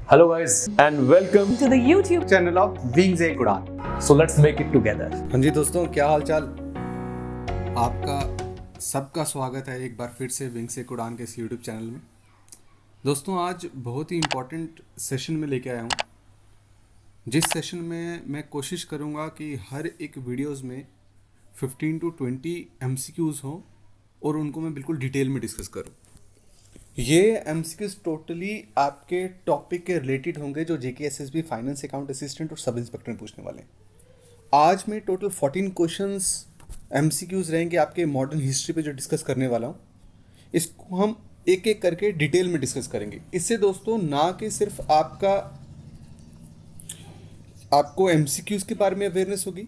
Hello guys and welcome to the YouTube channel of Wings एक उड़ान। So let's make it together. हाँ जी दोस्तों, क्या हाल चाल। आपका सबका स्वागत है एक बार फिर से विंग्स एक उड़ान के इस यूट्यूब चैनल में। दोस्तों आज बहुत ही इम्पोर्टेंट सेशन में लेके आया हूँ, जिस सेशन में मैं कोशिश करूँगा कि हर एक वीडियोस में 15 to 20 MCQs हों और उनको मैं बिल्कुल डिटेल में डिस्कस करूँ। ये MCQs टोटली आपके टॉपिक के रिलेटेड होंगे जो JKSSB फाइनेंस अकाउंट असिस्टेंट और सब इंस्पेक्टर में पूछने वाले हैं। आज मैं टोटल 14 क्वेश्चंस MCQs रहेंगे आपके मॉडर्न हिस्ट्री पे जो डिस्कस करने वाला हूँ। इसको हम एक एक करके डिटेल में डिस्कस करेंगे। इससे दोस्तों ना कि सिर्फ आपको MCQs के बारे में अवेयरनेस होगी,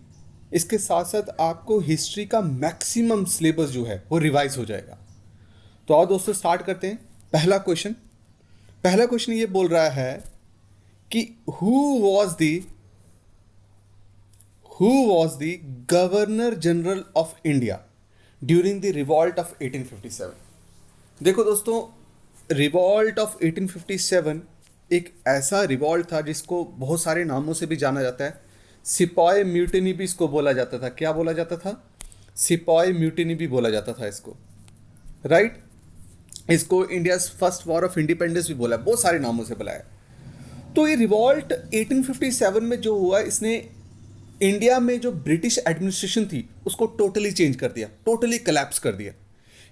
इसके साथ साथ आपको हिस्ट्री का मैक्सिमम सिलेबस जो है वो रिवाइज हो जाएगा। तो आओ दोस्तों स्टार्ट करते हैं। पहला क्वेश्चन ये बोल रहा है कि who was the governor general of India during the revolt of 1857। देखो दोस्तों, रिवॉल्ट ऑफ 1857 एक ऐसा रिवॉल्ट था जिसको बहुत सारे नामों से भी जाना जाता है। सिपाही म्यूटिनी भी इसको बोला जाता था। क्या बोला जाता था? सिपाही म्यूटिनी भी बोला जाता था इसको, राइट। इसको India's first war of independence भी बोला है, बहुत सारे नामों से बुलाया। तो ये रिवॉल्ट 1857 में जो हुआ, इसने इंडिया में जो ब्रिटिश एडमिनिस्ट्रेशन थी उसको टोटली चेंज कर दिया, टोटली कलैप्स कर दिया।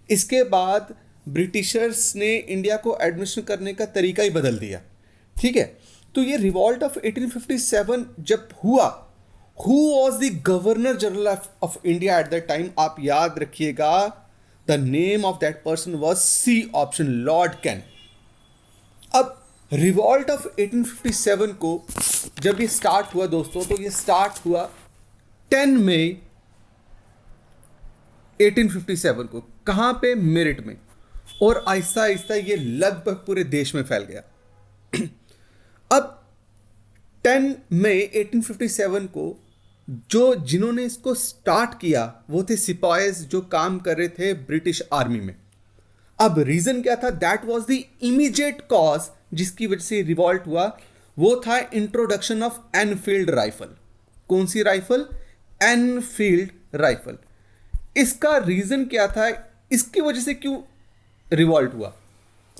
इसके बाद ब्रिटिशर्स ने इंडिया को एडमिनिस्ट्रेट करने का तरीका ही बदल दिया, ठीक है। तो ये रिवॉल्ट ऑफ 1857 जब हुआ, who was the governor general of India at that time? आप याद रखिएगा, the name of that person was C option, Lord Canning. अब रिवॉल्ट ऑफ 1857 को जब ये स्टार्ट हुआ दोस्तों, तो ये स्टार्ट हुआ 10 मई 1857 को। कहाँ पे? मेरठ में। और आहिस्ता आहिस्ता ये लगभग पूरे देश में फैल गया। अब 10 मई 1857 को जिन्होंने इसको स्टार्ट किया वो थे सिपाहीज जो काम कर रहे थे ब्रिटिश आर्मी में। अब रीजन क्या था? That was the immediate cause जिसकी वजह से रिवॉल्ट हुआ, वो था इंट्रोडक्शन ऑफ एनफील्ड राइफल। कौन सी राइफल? Enfield rifle. इसका रीजन क्या था? इसकी वजह से क्यों रिवॉल्ट हुआ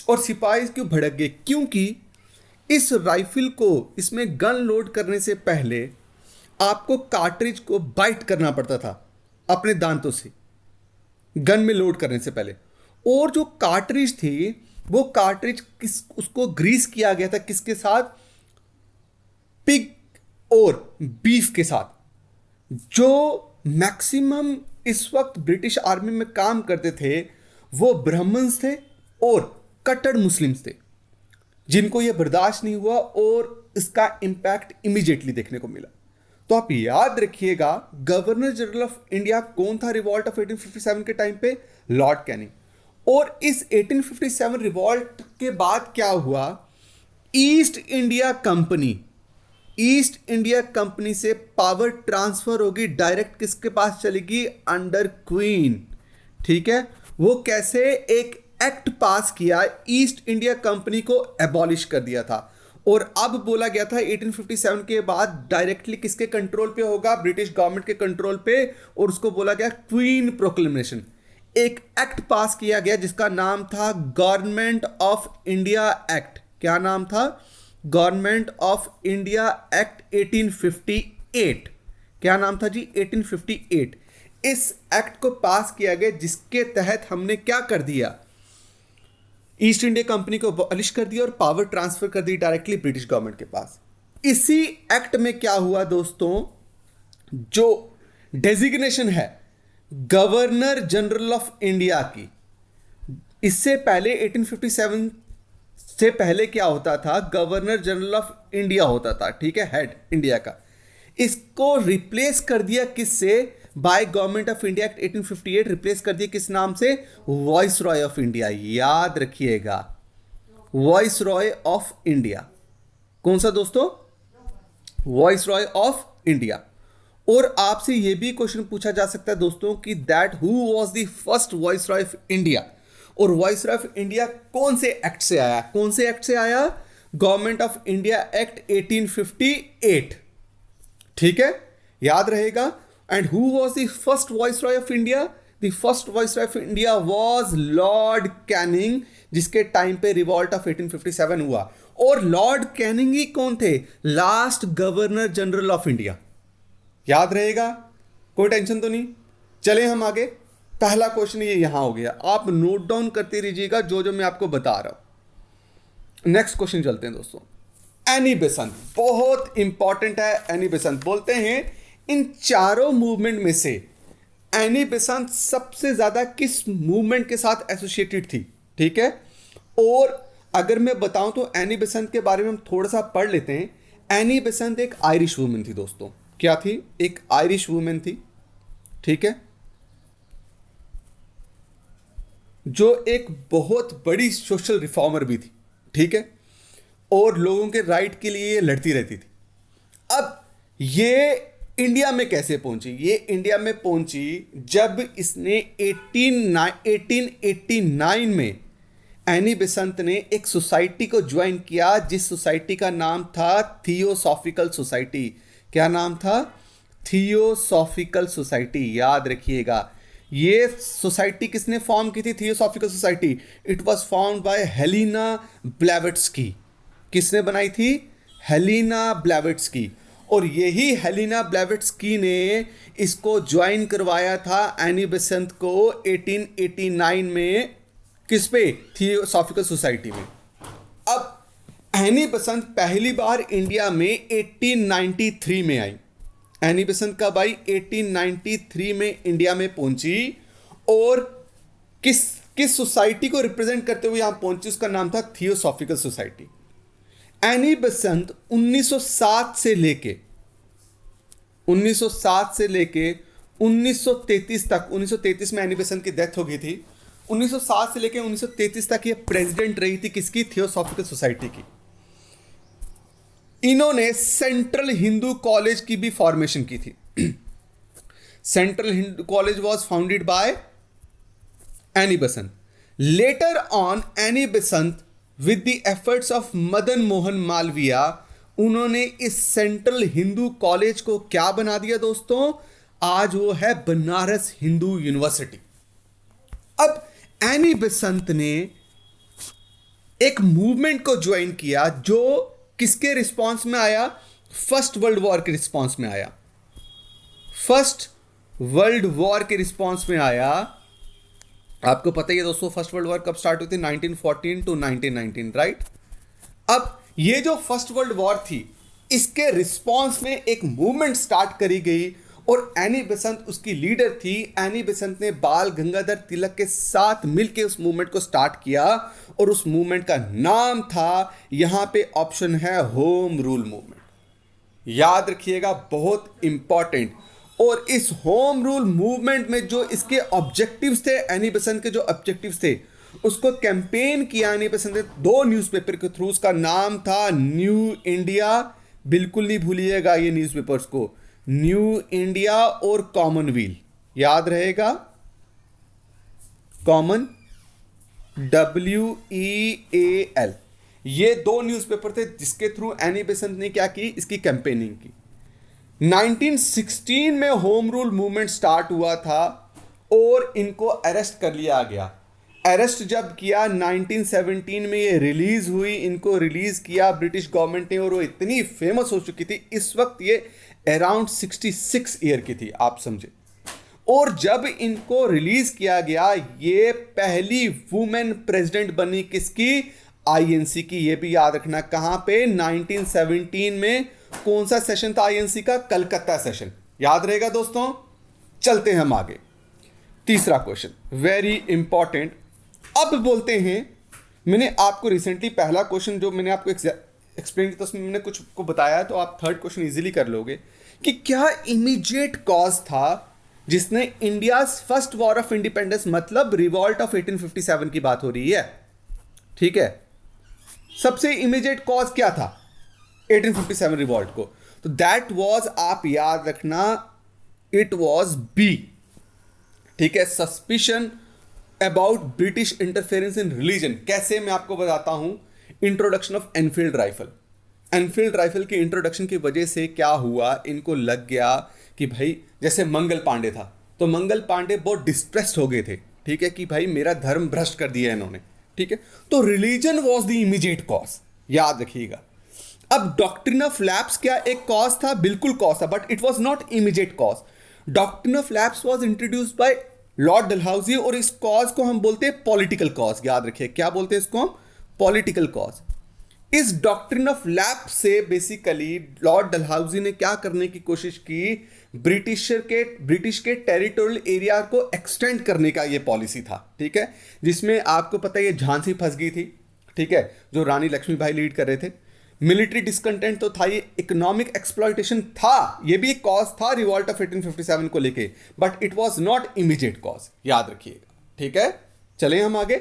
और सिपाही क्यों भड़क गए? क्योंकि इस राइफल को, इसमें गन लोड करने से पहले आपको कार्ट्रिज को बाइट करना पड़ता था अपने दांतों से, गन में लोड करने से पहले। और जो कार्ट्रिज थी वो कार्ट्रिज उसको ग्रीस किया गया था किसके साथ? पिग और बीफ के साथ। जो मैक्सिमम इस वक्त ब्रिटिश आर्मी में काम करते थे वो ब्राह्मण्स थे और कट्टर मुस्लिम्स थे, जिनको ये बर्दाश्त नहीं हुआ और इसका इंपैक्ट इमीडिएटली देखने को मिला। तो आप याद रखिएगा, गवर्नर जनरल ऑफ इंडिया कौन था रिवॉल्ट ऑफ 1857 के टाइम पे? Lord Canning. और इस 1857 रिवॉल्ट के बाद क्या हुआ? ईस्ट इंडिया कंपनी से पावर ट्रांसफर होगी, डायरेक्ट किसके पास चलेगी? अंडर क्वीन, ठीक है। वो कैसे? एक एक्ट पास किया, ईस्ट इंडिया कंपनी को एबॉलिश कर दिया था। और अब बोला गया था 1857 के बाद डायरेक्टली किसके कंट्रोल पे होगा? ब्रिटिश गवर्नमेंट के कंट्रोल पे। और उसको बोला गया क्वीन प्रोक्लेमेशन। एक एक्ट पास किया गया जिसका नाम था गवर्नमेंट ऑफ इंडिया एक्ट। क्या नाम था? Government of India act 1858। क्या नाम था जी? 1858। इस एक्ट को पास किया गया जिसके तहत हमने क्या कर दिया? ईस्ट इंडिया कंपनी को अबॉलिश कर दिया और पावर ट्रांसफर कर दी डायरेक्टली ब्रिटिश गवर्नमेंट के पास। इसी एक्ट में क्या हुआ दोस्तों? जो डेजिग्नेशन है गवर्नर जनरल ऑफ इंडिया की, इससे पहले 1857 से पहले क्या होता था? गवर्नर जनरल ऑफ इंडिया होता था, ठीक है, हेड इंडिया का। इसको रिप्लेस कर दिया किससे? By government of India act 1858 replace कर दिया किस नाम से? Voice Roy of India. याद रखिएगा, वॉइस रॉय ऑफ इंडिया। कौन सा दोस्तों? Voice Roy of India. और आपसे यह भी क्वेश्चन पूछा जा सकता है दोस्तों कि that who was the first voice Roy of India? और वॉइस ऑफ इंडिया कौन से एक्ट से आया? कौन से एक्ट से आया? Government of India act 1858। ठीक है, याद रहेगा। And who was the first viceroy of India? The first viceroy of India was Lord Canning, जिसके टाइम पे रिवॉल्ट ऑफ 1857 हुआ। और लॉर्ड कैनिंग ही कौन थे? Last governor general of India. याद रहेगा, कोई टेंशन तो नहीं। चले हम आगे। पहला क्वेश्चन ये यहां हो गया, आप नोट डाउन करते रहिएगा जो जो मैं आपको बता रहा हूं। नेक्स्ट क्वेश्चन चलते हैं दोस्तों। एनी बेसेंट बहुत इंपॉर्टेंट है। एनी बेसेंट बोलते हैं इन चारों मूवमेंट में से एनी बेसेंट सबसे ज्यादा किस मूवमेंट के साथ एसोसिएटेड थी? ठीक है, और अगर मैं बताऊं तो एनी बेसेंट के बारे में हम थोड़ा सा पढ़ लेते हैं। एनी बेसेंट एक आयरिश वुमेन थी दोस्तों। क्या थी? एक आयरिश वुमेन थी। ठीक है, जो एक बहुत बड़ी सोशल रिफॉर्मर भी थी। ठीक है, और लोगों के राइट के लिए लड़ती रहती थी। अब ये इंडिया में कैसे पहुंची? ये इंडिया में पहुंची जब इसने 1889 में एनी बेसेंट ने एक सोसाइटी को ज्वाइन किया, जिस सोसाइटी का नाम था थियोसॉफिकल सोसाइटी। क्या नाम था? Theosophical society. याद रखिएगा, ये सोसाइटी किसने फॉर्म की थी? Theosophical society. It was formed by Helena Blavatsky. किसने बनाई थी? Helena Blavatsky. और यही हेलेना ब्लेवेट्स्की ने इसको ज्वाइन करवाया था एनी बेसेंट को 1889 में। किस पे? थियोसॉफिकल सोसाइटी में। अब एनी बेसेंट पहली बार इंडिया में 1893 में आई। एनी बेसेंट कब आई? 1893 में इंडिया में पहुंची। और किस सोसाइटी को रिप्रेजेंट करते हुए यहां पहुंची? उसका नाम था थियोसॉफिकल सोसाइटी। एनी बेसेंट 1907 से लेके 1933 तक, 1933 में एनी बेसेंट की डेथ हो गई थी। 1907 से लेके 1933 तक ये प्रेसिडेंट रही थी किसकी? थियोसॉफिकल सोसाइटी की। इन्होंने सेंट्रल हिंदू कॉलेज की भी फॉर्मेशन की थी। Central Hindu college was founded by Annie Besant. Later on Annie Besant with the efforts of Madan Mohan Malviya, उन्होंने इस सेंट्रल हिंदू कॉलेज को क्या बना दिया दोस्तों? आज वो है बनारस हिंदू यूनिवर्सिटी। अब एनी बेसेंट ने एक मूवमेंट को ज्वाइन किया जो किसके रिस्पॉन्स में आया? फर्स्ट वर्ल्ड वॉर के रिस्पॉन्स में आया। फर्स्ट वर्ल्ड वॉर के रिस्पॉन्स में आया। आपको पता ही है दोस्तों, फर्स्ट वर्ल्ड वॉर कब स्टार्ट हुई थी? 1914 टू 1919, राइट? अब ये जो फर्स्ट वर्ल्ड वॉर थी, इसके रिस्पॉन्स में एक मूवमेंट स्टार्ट करी गई और एनी बेसेंट उसकी लीडर थी। एनी बेसेंट ने बाल गंगाधर तिलक के साथ मिलकर उस मूवमेंट को स्टार्ट किया और उस मूवमेंट का नाम था, यहां पे ऑप्शन है, होम रूल मूवमेंट। याद रखिएगा, बहुत इंपॉर्टेंट। और इस होम रूल मूवमेंट में जो इसके ऑब्जेक्टिव्स थे, एनी बेसेंट के जो ऑब्जेक्टिव्स थे, उसको कैंपेन किया एनी बेसेंट ने 2 न्यूज़पेपर के थ्रू। उसका नाम था न्यू इंडिया। बिल्कुल नहीं भूलिएगा ये न्यूज़पेपर्स को, न्यू इंडिया और कॉमनवेल। याद रहेगा, कॉमन, WEAL। ये 2 न्यूज़पेपर थे जिसके थ्रू एनी बेसेंट ने क्या की? इसकी कैंपेनिंग की। 1916 में होम रूल मूवमेंट स्टार्ट हुआ था और इनको अरेस्ट कर लिया गया। अरेस्ट जब किया 1917 में, ये रिलीज हुई, इनको रिलीज किया ब्रिटिश गवर्नमेंट ने, और वो इतनी फेमस हो चुकी थी इस वक्त, ये अराउंड 66 ईयर की थी, आप समझे। और जब इनको रिलीज किया गया, ये पहली वुमेन प्रेसिडेंट बनी किसकी? INC की। ये भी याद रखना, कहां पे? 1917 में। कौन सा सेशन था INC का? कलकत्ता सेशन। याद रहेगा दोस्तों। चलते हैं हम आगे। तीसरा क्वेश्चन, वेरी इंपॉर्टेंट। अब बोलते हैं, मैंने आपको रिसेंटली पहला क्वेश्चन जो मैंने आपको एक्सप्लेन किया, तो उसमें मैंने कुछ को बताया, तो आप थर्ड क्वेश्चन इजीली कर लोगे कि क्या इमीडिएट कॉज था जिसने India first war of independence, मतलब रिवॉल्ट ऑफ 1857 की बात हो रही है, ठीक है, सबसे इमीडिएट कॉज क्या था 1857 रिवॉल्ट को? तो दैट वाज, आप याद रखना, इट वाज बी, ठीक है, suspicion about British interference in religion. कैसे? मैं आपको बताता हूं। Introduction of Enfield rifle. Enfield rifle की इंट्रोडक्शन की वजह से क्या हुआ, इनको लग गया कि भाई जैसे मंगल पांडे था, तो मंगल पांडे बहुत डिस्ट्रेस्ड हो गए थे, ठीक है, कि भाई मेरा धर्म भ्रष्ट कर दिया इन्होंने, ठीक है। तो religion was the immediate cause, याद रखिएगा। अब डॉक्ट्रिन ऑफ लैप्स क्या एक कॉज था? बिल्कुल कॉज था, but it was not immediate cause. Doctrine of lapse was introduced by Lord Dalhousie, और इस कॉज को हम बोलते हैं पॉलिटिकल कॉज। याद रखिए, क्या बोलते हैं इसको हम? Political cause. इस डॉक्ट्रिन ऑफ लैप्स से बेसिकली लॉर्ड डलहौजी ने क्या करने की कोशिश की? ब्रिटिश के टेरिटोरियल एरिया को एक्सटेंड करने का ये पॉलिसी था, ठीक है, जिसमें आपको पता है ये झांसी फंस गई थी, ठीक है, जो रानी लक्ष्मीबाई लीड कर रहे थे। मिलिट्री डिसकंटेंट तो था, ये इकोनॉमिक एक्सप्लॉयटेशन था, ये भी एक कॉज था रिवॉल्ट ऑफ 1857 को लेके, but it was not immediate cause, याद रखिएगा, ठीक है। चलें हम आगे।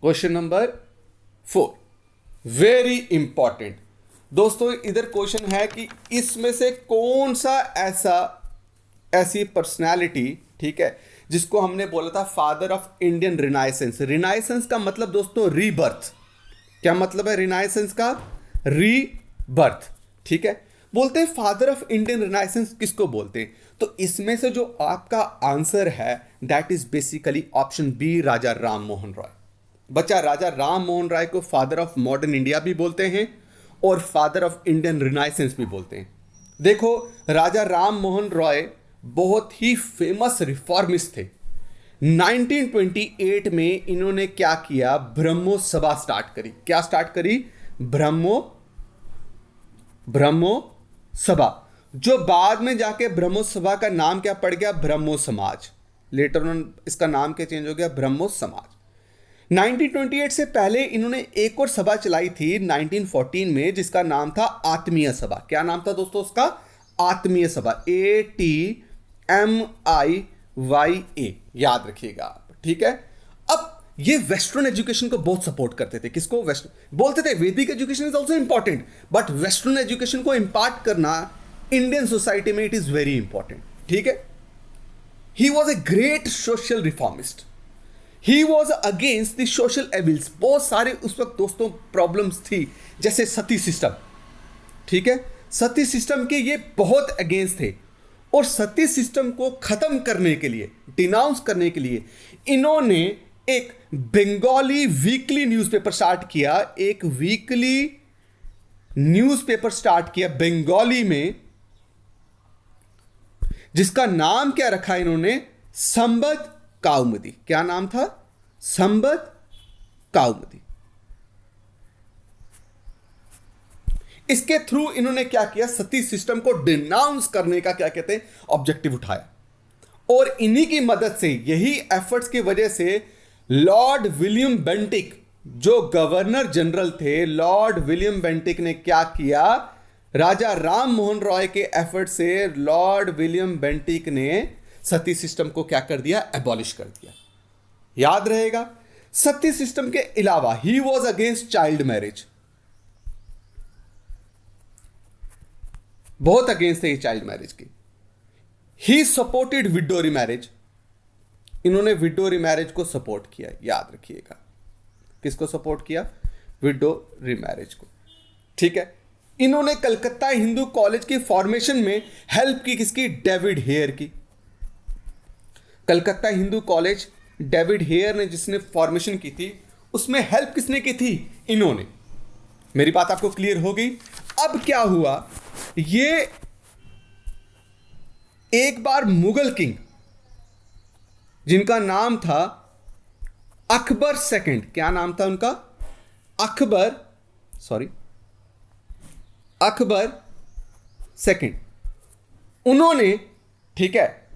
क्वेश्चन नंबर 4, वेरी इंपॉर्टेंट दोस्तों। इधर क्वेश्चन है कि इसमें से कौन सा ऐसी पर्सनैलिटी, ठीक है, जिसको हमने बोला था father of Indian renaissance. Renaissance का मतलब दोस्तों रीबर्थ। क्या मतलब है रिनाइसेंस का? रीबर्थ, ठीक है। बोलते हैं फादर ऑफ इंडियन रिनाइसेंस किसको बोलते हैं? तो इसमें से जो आपका आंसर है that is basically option B, Raja Ram Mohan Roy. बच्चा, राजा राम मोहन राय को फादर ऑफ मॉडर्न इंडिया भी बोलते हैं और फादर ऑफ इंडियन रिनाइसेंस भी बोलते हैं। देखो, राजा राम मोहन रॉय बहुत ही फेमस रिफॉर्मिस्ट थे। 1928 में इन्होंने क्या किया? ब्रह्मो सभा स्टार्ट करी। क्या स्टार्ट करी? ब्रह्मो सभा, जो बाद में जाके ब्रह्मो सभा का नाम क्या पड़ गया? ब्रह्मो समाज। लेटर ऑन इसका नाम क्या चेंज हो गया? ब्रह्मो समाज। 1928 से पहले इन्होंने एक और सभा चलाई थी 1914 में, जिसका नाम था आत्मीय सभा। क्या नाम था दोस्तों उसका? आत्मीय सभा, ATMIYA, याद रखिएगा आप, ठीक है। अब ये वेस्टर्न एजुकेशन को बहुत सपोर्ट करते थे। किसको? वेस्टर्न। बोलते थे वैदिक education is also important, but western education को इंपार्ट करना इंडियन सोसाइटी में इट इज वेरी इंपॉर्टेंट, ठीक है। He was a great social reformist. He was against the social evils. बहुत सारे उस वक्त दोस्तों प्रॉब्लम्स थी, जैसे सती सिस्टम, ठीक है। सती सिस्टम के ये बहुत अगेंस्ट थे, और सती सिस्टम को खत्म करने के लिए, डिनाउंस करने के लिए, इन्होंने एक बंगाली वीकली न्यूज़पेपर स्टार्ट किया। एक वीकली न्यूज़पेपर स्टार्ट किया बंगाली में, जिसका नाम क्या रखा इन्होंने? संबद काउमुदी। क्या नाम था? संबद काउमुदी। इसके थ्रू इन्होंने क्या किया? सती सिस्टम को डिनाउंस करने का क्या कहते हैं? ऑब्जेक्टिव उठाया। और इन्हीं की मदद से, यही एफर्ट्स की वजह से लॉर्ड विलियम बेंटिक, जो गवर्नर जनरल थे, लॉर्ड विलियम बेंटिक ने क्या किया? राजा राम मोहन रॉय के एफर्ट से लॉर्ड विलियम बेंटिक ने सती सिस्टम को क्या कर दिया? एबॉलिश कर दिया। याद रहेगा। सती सिस्टम के अलावा he was against child marriage, बहुत अगेंस्ट थे चाइल्ड मैरिज की। He supported window remarriage. इन्होंने विडो रिमैरिज को सपोर्ट किया, याद रखिएगा। किसको सपोर्ट किया? विडो रिमैरिज को, ठीक है। इन्होंने कलकत्ता हिंदू कॉलेज की फॉर्मेशन में हेल्प की। किसकी? डेविड हेयर की। Calcutta Hindu college, David Hare ने जिसने फॉर्मेशन की थी, उसमें हेल्प किसने की थी? इन्होंने। मेरी बात आपको क्लियर हो गई? अब क्या हुआ? ये एक बार मुगल किंग, जिनका नाम था अकबर सेकंड, क्या नाम था उनका? अकबर सेकंड। उन्होंने, ठीक है,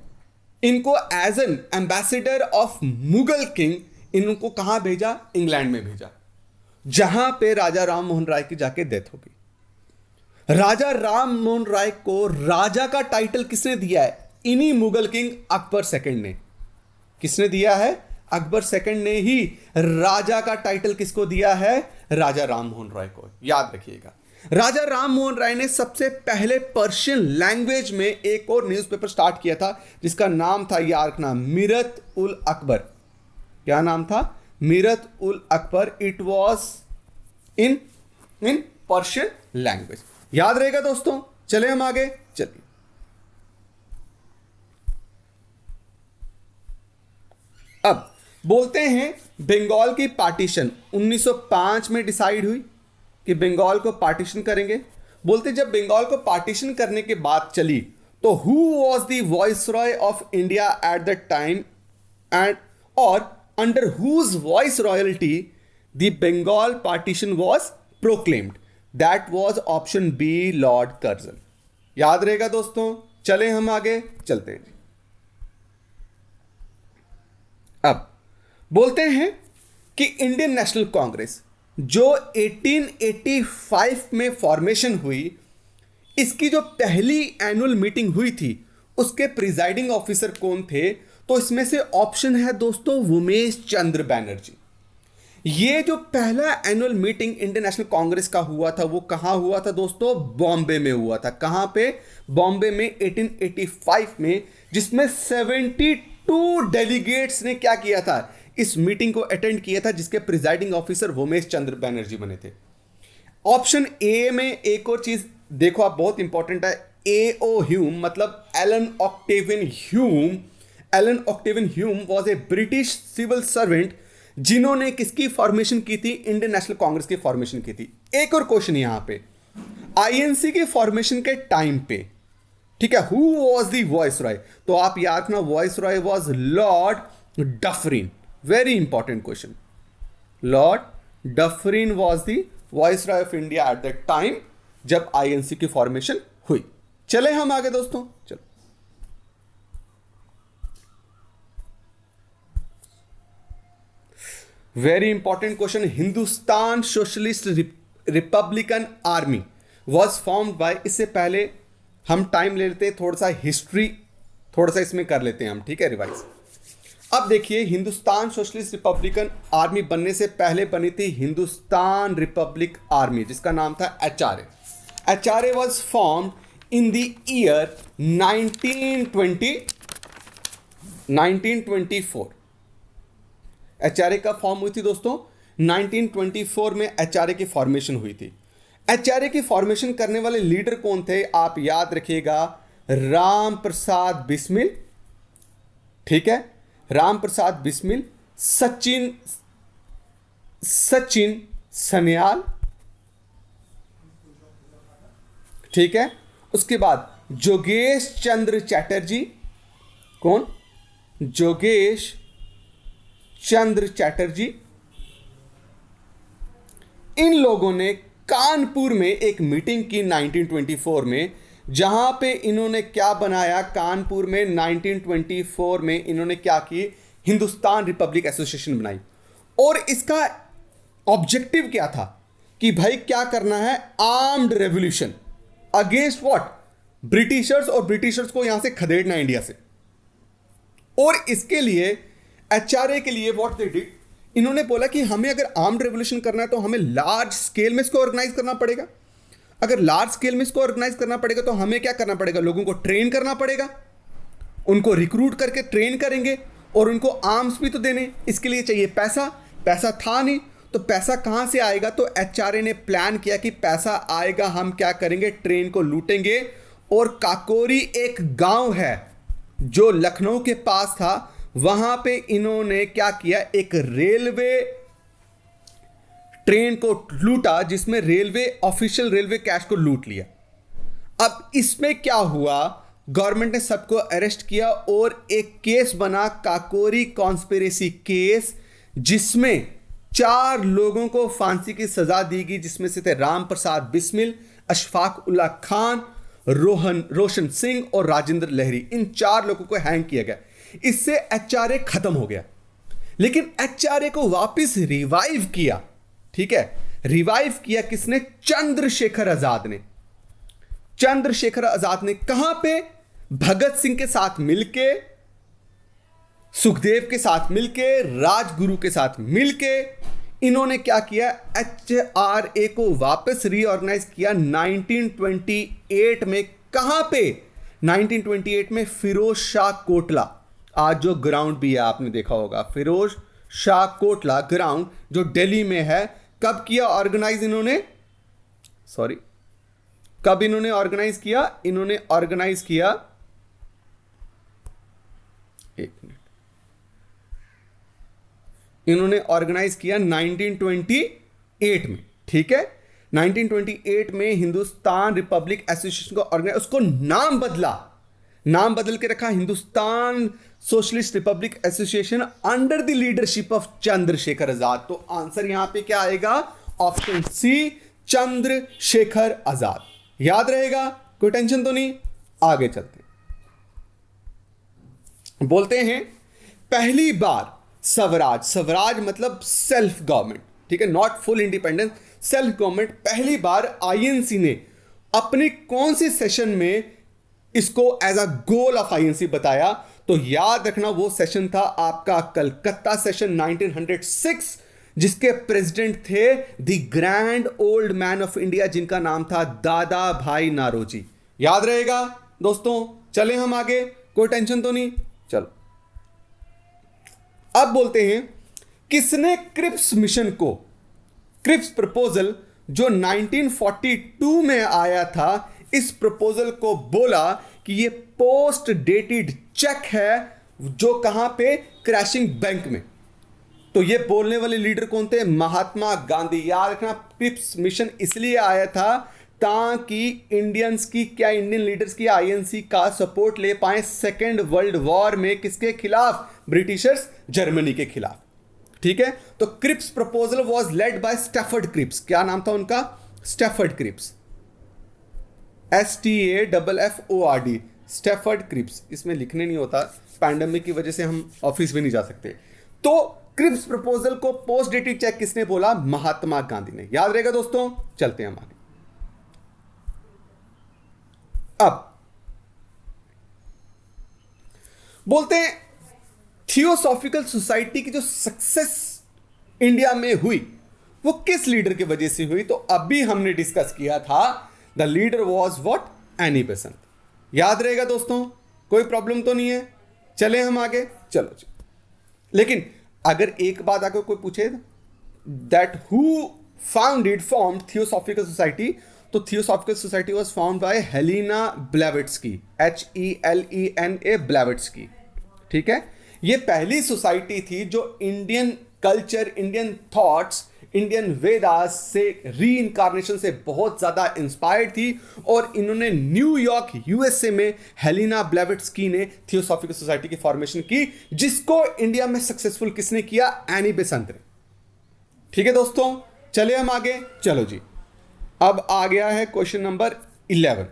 इनको as an ambassador of Mughal king, इनको कहां भेजा? इंग्लैंड में भेजा, जहां पे राजा राम मोहन राय की जाके डेथ हो गई। राजा राम मोहन राय को राजा का टाइटल किसने दिया है? इन्हीं मुगल किंग अकबर सेकंड ने। किसने दिया है? अकबर सेकंड ने ही राजा का टाइटल किसको दिया है? राजा राम मोहन राय को। याद रखिएगा। राजा राम मोहन राय ने सबसे पहले पर्शियन लैंग्वेज में एक और न्यूज़पेपर स्टार्ट किया था, जिसका नाम था, याद रखना, मीरत उल अकबर। क्या नाम था? Mirat ul Akbar, it was in Persian language. याद रहेगा दोस्तों। चले हम आगे, चलिए। अब बोलते हैं बंगाल की पार्टीशन 1905 में डिसाइड हुई कि बंगाल को पार्टीशन करेंगे। बोलते जब बंगाल को पार्टीशन करने के बाद चली तो who was the viceroy of India at the time and और under whose viceroyalty the Bengal partition was proclaimed. That was option B, Lord Curzon. याद रहेगा दोस्तों। चले हम आगे, चलते हैं। अब बोलते हैं कि इंडियन नेशनल कांग्रेस जो 1885 में फॉर्मेशन हुई, इसकी जो पहली एनुअल मीटिंग हुई थी उसके प्रिजाइडिंग ऑफिसर कौन थे? तो इसमें से ऑप्शन है दोस्तों उमेश चंद्र बैनर्जी। ये जो पहला annual meeting Indian national Congress का हुआ था वो कहां हुआ था दोस्तों? बॉम्बे में हुआ था। कहां पे? बॉम्बे में 1885 में, जिसमें 72 डेलीगेट्स ने क्या किया था? इस मीटिंग को अटेंड किया था, जिसके प्रिजाइडिंग ऑफिसर उमेश चंद्र बैनर्जी बने थे। ऑप्शन ए में एक और चीज देखो आप, बहुत इंपॉर्टेंट है। A.O. ह्यूम मतलब Allan Octavian Hume. Allan Octavian Hume was a British civil servant जिन्होंने किसकी फॉर्मेशन की थी? इंडियन नेशनल कांग्रेस की फॉर्मेशन की थी। एक और क्वेश्चन यहां पे, आईएनसी की फॉर्मेशन के टाइम पे, ठीक है, who was the voice Roy? तो आप याद रखना, voice Roy was Lord Dufferin. Very important question. Lord Dufferin was the voice Roy of India at the time जब आईएनसी की फॉर्मेशन हुई। चले हम आगे दोस्तों, चलो। Very important question. Hindustan socialist Republican army was formed by, इससे पहले हम टाइम ले लेते हैं, थोड़ा सा हिस्ट्री थोड़ा सा इसमें कर लेते हैं हम, ठीक है, रिवाइज। अब देखिए, हिंदुस्तान सोशलिस्ट रिपब्लिकन आर्मी बनने से पहले बनी थी हिंदुस्तान रिपब्लिक आर्मी, जिसका नाम था HRA. HRA was formed in the year 1924। HRA का फॉर्म हुई थी दोस्तों 1924 में। एचआरए की फॉर्मेशन हुई थी। एचआरए की फॉर्मेशन करने वाले लीडर कौन थे? आप याद रखिएगा, राम प्रसाद बिस्मिल, ठीक है, राम प्रसाद बिस्मिल, सचिन सन्याल, ठीक है। उसके बाद जोगेश चंद्र चैटर्जी। कौन? जोगेश चंद्र चैटर्जी। इन लोगों ने कानपुर में एक मीटिंग की 1924 में, जहां पे इन्होंने क्या बनाया? कानपुर में 1924 में इन्होंने क्या की? हिंदुस्तान रिपब्लिक एसोसिएशन बनाई। और इसका ऑब्जेक्टिव क्या था कि भाई क्या करना है? Armed revolution against what? Britishers, और ब्रिटिशर्स को यहां से खदेड़ना इंडिया से। और इसके लिए एचआरए के लिए व्हाट दे डिड, इन्होंने बोला कि हमें अगर आर्म्ड रेवोल्यूशन करना है तो हमें लार्ज स्केल में इसको ऑर्गेनाइज करना पड़ेगा। अगर लार्ज स्केल में इसको ऑर्गेनाइज करना पड़ेगा तो हमें क्या करना पड़ेगा? लोगों को ट्रेन करना पड़ेगा, उनको रिक्रूट करके ट्रेन करेंगे और उनको आर्म्स भी तो देने। इसके लिए चाहिए पैसा। पैसा था नहीं, तो पैसा कहां से आएगा? तो एचआरए ने प्लान किया कि पैसा आएगा, हम क्या करेंगे? ट्रेन को लूटेंगे। और काकोरी एक गांव है जो लखनऊ के पास था, वहां पे इन्होंने क्या किया? एक रेलवे ट्रेन को लूटा, जिसमें रेलवे ऑफिशियल रेलवे कैश को लूट लिया। अब इसमें क्या हुआ? गवर्नमेंट ने सबको अरेस्ट किया और एक केस बना, काकोरी कॉन्स्पिरेसी केस, जिसमें 4 लोगों को फांसी की सजा दी गई, जिसमें से थे राम प्रसाद बिस्मिल, अशफाक उल्ला खान, रोशन सिंह और राजेंद्र लहरी। इन 4 लोगों को हैंग किया गया। इससे एचआरए खत्म हो गया। लेकिन एचआरए को वापस रिवाइव किया, ठीक है, रिवाइव किया किसने? चंद्रशेखर आजाद ने। चंद्रशेखर आजाद ने कहां पे? भगत सिंह के साथ मिलके, सुखदेव के साथ मिलके, राजगुरु के साथ मिलके इन्होंने क्या किया? एचआरए को वापस रीऑर्गेनाइज किया 1928 में। कहां पे? 1928 में फिरोज शाह कोटला, आज जो ग्राउंड भी है आपने देखा होगा, फिरोज शाह कोटला ग्राउंड जो दिल्ली में है, कब किया ऑर्गेनाइज इन्होंने? कब इन्होंने ऑर्गेनाइज किया? इन्होंने ऑर्गेनाइज किया, एक मिनट, इन्होंने ऑर्गेनाइज किया 1928 में। ठीक है, 1928 में हिंदुस्तान रिपब्लिक एसोसिएशन को ऑर्गेनाइज, उसको नाम बदल के रखा Hindustan socialist republic association under the leadership of Chandrashekhar Azad. तो आंसर यहां पे क्या आएगा? Option C, Chandrashekhar Azad. याद रहेगा, कोई टेंशन तो नहीं। आगे चलते बोलते हैं पहली बार स्वराज मतलब सेल्फ गवर्नमेंट, ठीक है, not full independence, self government. पहली बार आईएनसी ने अपने कौन से सेशन में इसको as a goal of INC बताया? तो याद रखना वो सेशन था आपका कलकत्ता सेशन 1906, जिसके प्रेसिडेंट थे the grand old man of India, जिनका नाम था दादा भाई नारोजी। याद रहेगा दोस्तों। चले हम आगे, कोई टेंशन तो नहीं। चलो अब बोलते हैं किसने क्रिप्स मिशन को, क्रिप्स प्रपोजल जो 1942 में आया था, इस प्रपोजल को बोला कि ये पोस्ट डेटेड चेक है, जो कहां पे? क्रैशिंग बैंक में। तो ये बोलने वाले लीडर कौन थे? महात्मा गांधी। याद रखना, क्रिप्स मिशन इसलिए आया था ताकि इंडियन लीडर्स की आईएनसी का सपोर्ट ले पाए सेकेंड वर्ल्ड वॉर में। किसके खिलाफ? ब्रिटिशर्स, जर्मनी के खिलाफ। ठीक है, तो Cripps proposal was led by Stafford Cripps. क्या नाम था उनका? Stafford Cripps, STAFFORD, Stafford Cripps. इसमें लिखने नहीं होता, पैंडेमिक की वजह से हम ऑफिस भी नहीं जा सकते। तो क्रिप्स प्रपोजल को पोस्ट डेटेड चेक किसने बोला? महात्मा गांधी ने। याद रहेगा दोस्तों। चलते हैं हम आगे। अब बोलते हैं थियोसॉफिकल सोसाइटी की जो सक्सेस इंडिया में हुई वो किस लीडर की वजह से हुई? तो अभी हमने डिस्कस किया था, the leader was what? Annie Besant. याद रहेगा दोस्तों, कोई प्रॉब्लम तो नहीं है। चले हम आगे। चलो जी, लेकिन अगर एक बात आकर कोई पूछे that who formed theosophical society, तो theosophical society was found by Helena Blavatsky, HELENA Blavatsky. ठीक है, ये पहली सोसाइटी थी जो Indian culture, Indian thoughts, Indian Vedas से री इनकारनेशन से बहुत ज्यादा इंस्पायर्ड थी। और इन्होंने न्यूयॉर्क USA में हेलेना ब्लेवेट्स्की ने थियोसॉफिकल सोसाइटी की फॉर्मेशन की, जिसको इंडिया में सक्सेसफुल किसने किया? एनी बेसेंट ने। ठीक है दोस्तों, चले हम आगे। चलो जी, अब आ गया है क्वेश्चन नंबर 11।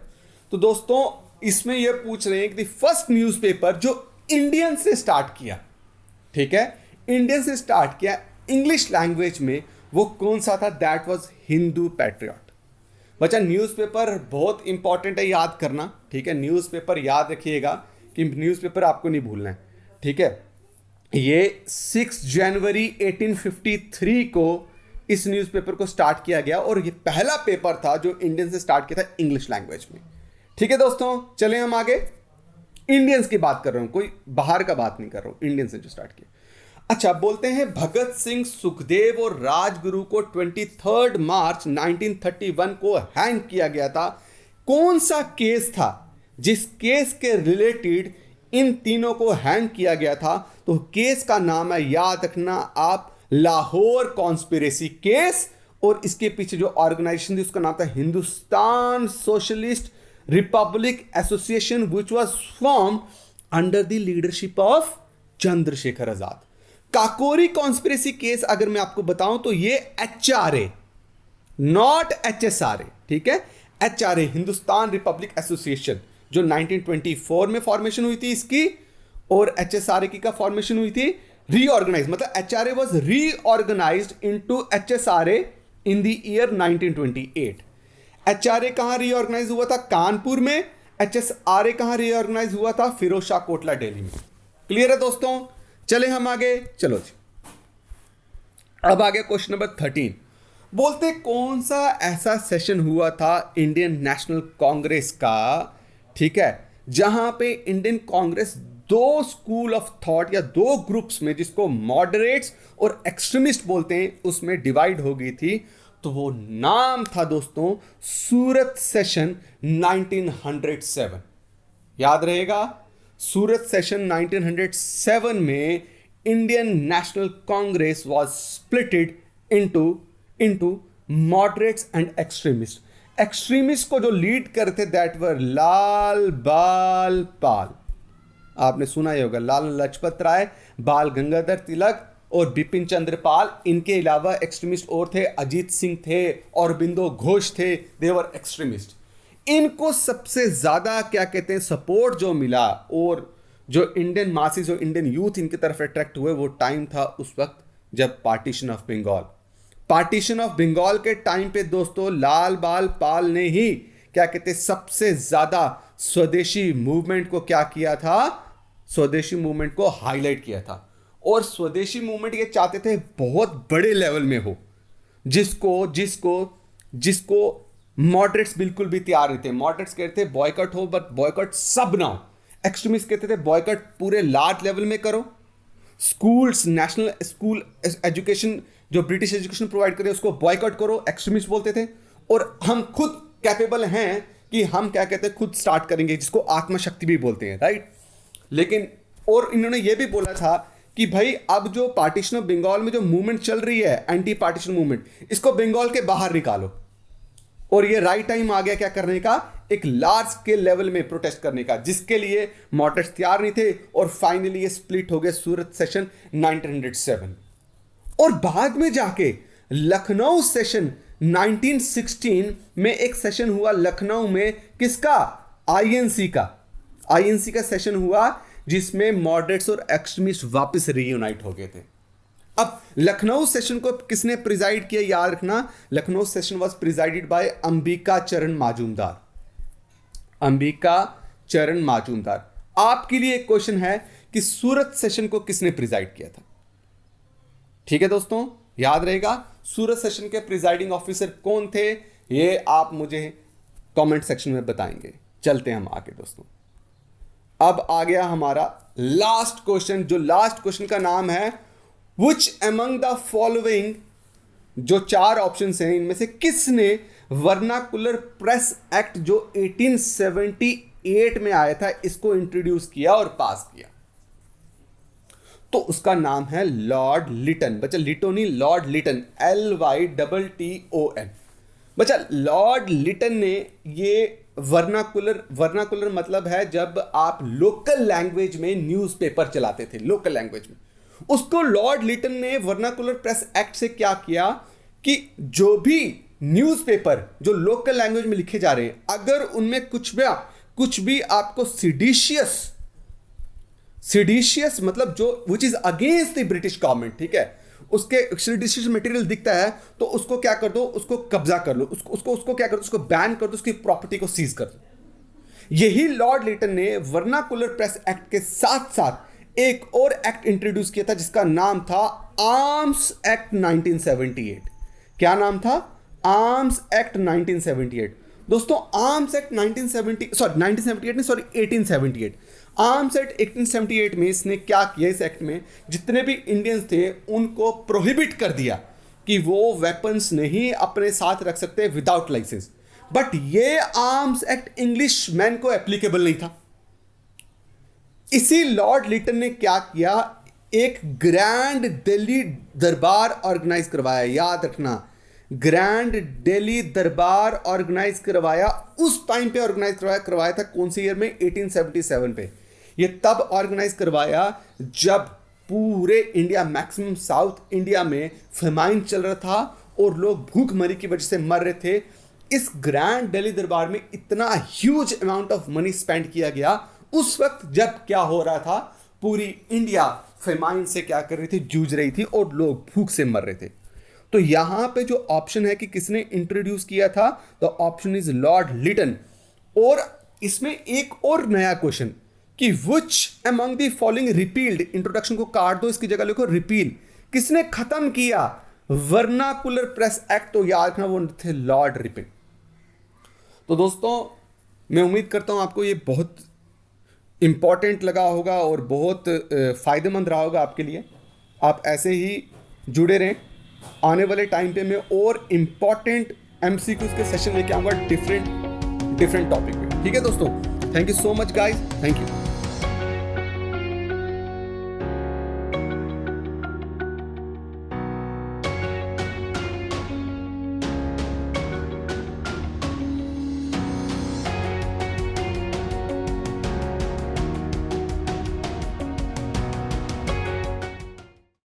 तो दोस्तों इसमें यह पूछ रहे हैं कि फर्स्ट न्यूज़पेपर जो इंडियन से स्टार्ट किया, ठीक है, इंडियन से स्टार्ट किया इंग्लिश लैंग्वेज में, वो कौन सा था? That was Hindu patriot. बच्चा न्यूज़पेपर बहुत इंपॉर्टेंट है, याद करना। ठीक है, न्यूज़पेपर याद रखिएगा कि न्यूज़पेपर आपको नहीं भूलना है। ठीक है, ये 6 जनवरी 1853 को इस न्यूज़पेपर को स्टार्ट किया गया और ये पहला पेपर था जो इंडियन से स्टार्ट किया था इंग्लिश लैंग्वेज में। ठीक है दोस्तों, चलें हम आगे। इंडियंस की बात कर रहा हूं, कोई बाहर का बात नहीं कर रहा हूं, इंडियंस ने जो स्टार्ट किया। अच्छा, बोलते हैं भगत सिंह, सुखदेव और राजगुरु को 23 मार्च 1931 को हैंग किया गया था। कौन सा केस था जिस केस के रिलेटेड इन तीनों को हैंग किया गया था? तो केस का नाम है, याद रखना आप, लाहौर कॉन्स्पिरेसी केस। और इसके पीछे जो ऑर्गेनाइजेशन थी उसका नाम था Hindustan socialist republic association, which was form under the leadership of Chandrashekhar Azad. Kakori conspiracy case अगर मैं आपको बताऊं तो ये HRA, नॉट HSRA, ठीक है, HRA हिंदुस्तान रिपब्लिक एसोसिएशन जो 1924 में फॉर्मेशन हुई थी इसकी, और HSRA की का फॉर्मेशन हुई थी रीऑर्गेनाइज, मतलब HRA was reorganised into HSRA in the year 1928। HRA कहां रीऑर्गेनाइज हुआ था? कानपुर में। HSRA कहां रीऑर्गेनाइज हुआ था? फिरोज शाह कोटला, दिल्ली में। क्लियर है दोस्तों? चले हम आगे। चलो जी, अब आ गया क्वेश्चन नंबर 13। बोलते कौन सा ऐसा सेशन हुआ था इंडियन नेशनल कांग्रेस का, ठीक है, जहां पे इंडियन कांग्रेस दो स्कूल ऑफ थॉट या दो ग्रुप्स में, जिसको मॉडरेट्स और एक्सट्रीमिस्ट बोलते हैं, उसमें डिवाइड हो गई थी। तो वो नाम था दोस्तों सूरत सेशन 1907। याद रहेगा, सूरत सेशन 1907 में Indian national Congress was splitted into moderates and extremist. Extremist को जो लीड करते दैट वर लाल बाल पाल। आपने सुना ही होगा, लाल लजपत राय, बाल गंगाधर तिलक और बिपिन चंद्र पाल। इनके अलावा एक्सट्रीमिस्ट और थे, अजीत सिंह थे, औरबिंदो घोष थे, देवर एक्सट्रीमिस्ट। इनको सबसे ज्यादा क्या कहते हैं सपोर्ट जो मिला और जो इंडियन मासिस, जो इंडियन यूथ इनकी तरफ अट्रैक्ट हुए, वो टाइम था उस वक्त जब पार्टीशन ऑफ बंगाल के टाइम पे दोस्तों लाल बाल पाल ने ही क्या कहते हैं सबसे ज्यादा स्वदेशी मूवमेंट को क्या किया था, स्वदेशी मूवमेंट को हाईलाइट किया था। और स्वदेशी मूवमेंट ये चाहते थे बहुत बड़े लेवल में हो, जिसको मॉडरेट्स बिल्कुल भी तैयार नहीं थे। मॉडरेट्स कहते थे बॉयकॉट हो, बट बॉयकॉट सब ना हो। एक्सट्रीमिस्ट कहते थे बॉयकॉट पूरे लार्ज लेवल में करो, स्कूल्स, नेशनल स्कूल एजुकेशन जो ब्रिटिश एजुकेशन प्रोवाइड करे उसको बॉयकॉट करो, एक्सट्रीमिस्ट बोलते थे। और हम खुद कैपेबल हैं कि हम क्या कहते हैं खुद स्टार्ट करेंगे, जिसको आत्मशक्ति भी बोलते हैं, राइट। लेकिन और इन्होंने ये भी बोला था कि भाई अब जो पार्टीशन ऑफ बंगाल में जो मूवमेंट चल रही है, एंटी पार्टीशन मूवमेंट, इसको बंगाल के बाहर निकालो। और ये राइट टाइम आ गया क्या करने का, एक लार्ज स्केल लेवल में प्रोटेस्ट करने का, जिसके लिए मॉडरेट्स तैयार नहीं थे। और फाइनली ये स्प्लिट हो गए सूरत सेशन 1907। और बाद में जाके लखनऊ सेशन 1916 में एक सेशन हुआ लखनऊ में, किसका, आईएनसी का सेशन हुआ, जिसमें मॉडरेट्स और एक्सट्रीमिस्ट वापस रीयूनाइट हो गए थे। अब लखनऊ सेशन को किसने प्रिजाइड किया, याद रखना, Lucknow session was presided by Ambika Charan Majumdar. आपके लिए एक क्वेश्चन है कि सूरत सेशन को किसने प्रिजाइड किया था। ठीक है दोस्तों, याद रहेगा सूरत सेशन के प्रिजाइडिंग ऑफिसर कौन थे, ये आप मुझे कमेंट सेक्शन में बताएंगे। चलते हैं हम आगे दोस्तों। अब आ गया हमारा लास्ट क्वेश्चन, जो लास्ट क्वेश्चन का नाम है Which among the following, जो चार ऑप्शंस हैं इनमें से किसने वर्नाकुलर प्रेस एक्ट जो 1878 में आया था इसको इंट्रोड्यूस किया और पास किया। तो उसका नाम है लॉर्ड लिटन। बच्चा लिटोनी, लॉर्ड लिटन, LYTTON। बच्चा लॉर्ड लिटन ने ये वर्नाकुलर मतलब है जब आप लोकल लैंग्वेज में न्यूज़पेपर चलाते थे, लोकल लैंग्वेज में, उसको लॉर्ड लिटन ने वर्नाकुलर प्रेस एक्ट से क्या किया कि जो भी न्यूज़पेपर जो लोकल लैंग्वेज में लिखे जा रहे हैं, अगर उनमें कुछ भी आपको सिडिशियस मतलब जो which is against the British government, ठीक है, उसके सिडिशियस मटेरियल दिखता है तो उसको क्या कर दो, उसको कब्जा कर लो, उसको क्या कर दो, उसको बैन कर दो, उसकी प्रॉपर्टी को सीज कर दो। यही लॉर्ड लिटन ने वर्नाकुलर प्रेस एक्ट के साथ साथ एक और एक्ट इंट्रोड्यूस किया था जिसका नाम था आर्म्स एक्ट 1978। क्या नाम था, आर्म्स एक्ट 1978। दोस्तों आर्म्स एक्ट 1878 आर्म्स एक्ट 1878 में इसने क्या किया, इस एक्ट में जितने भी इंडियंस थे उनको प्रोहिबिट कर दिया कि वो वेपन्स नहीं अपने साथ रख सकते विदाउट लाइसेंस। बट ये आर्म्स एक्ट इंग्लिश मैन को एप्लीकेबल नहीं था। इसी लॉर्ड लिटन ने क्या किया, एक ग्रैंड दिल्ली दरबार ऑर्गेनाइज करवाया। याद रखना, ग्रैंड दिल्ली दरबार ऑर्गेनाइज करवाया। उस टाइम पे ऑर्गेनाइज करवाया था कौन से ईयर में, 1877 पे। ये तब ऑर्गेनाइज करवाया जब पूरे इंडिया, मैक्सिमम साउथ इंडिया में फेमाइन चल रहा था और लोग भूखमरी की वजह से मर रहे थे। इस ग्रैंड दिल्ली दरबार में इतना huge amount of money spend किया गया उस वक्त जब क्या हो रहा था, पूरी इंडिया फेमाइन से क्या कर रही थी, जूझ रही थी और लोग भूख से मर रहे थे। तो यहां पे जो ऑप्शन है कि किसने इंट्रोड्यूस किया था, तो ऑप्शन इज लॉर्ड लिटन। और इसमें एक और नया क्वेश्चन कि which among the following repealed, introduction को काट दो, इसकी जगह लिखो रिपील, किसने खत्म किया वर्नाकुलर प्रेस एक्ट, तो याद रखना वो थे लॉर्ड रिपन। तो दोस्तों मैं उम्मीद करता हूं आपको ये बहुत इम्पॉर्टेंट लगा होगा और बहुत फ़ायदेमंद रहा होगा आपके लिए। आप ऐसे ही जुड़े रहें। आने वाले टाइम पे मैं और इम्पॉर्टेंट MCQs के सेशन लेके आऊँगा डिफरेंट टॉपिक पे। ठीक है दोस्तों, thank you so much guys, thank you.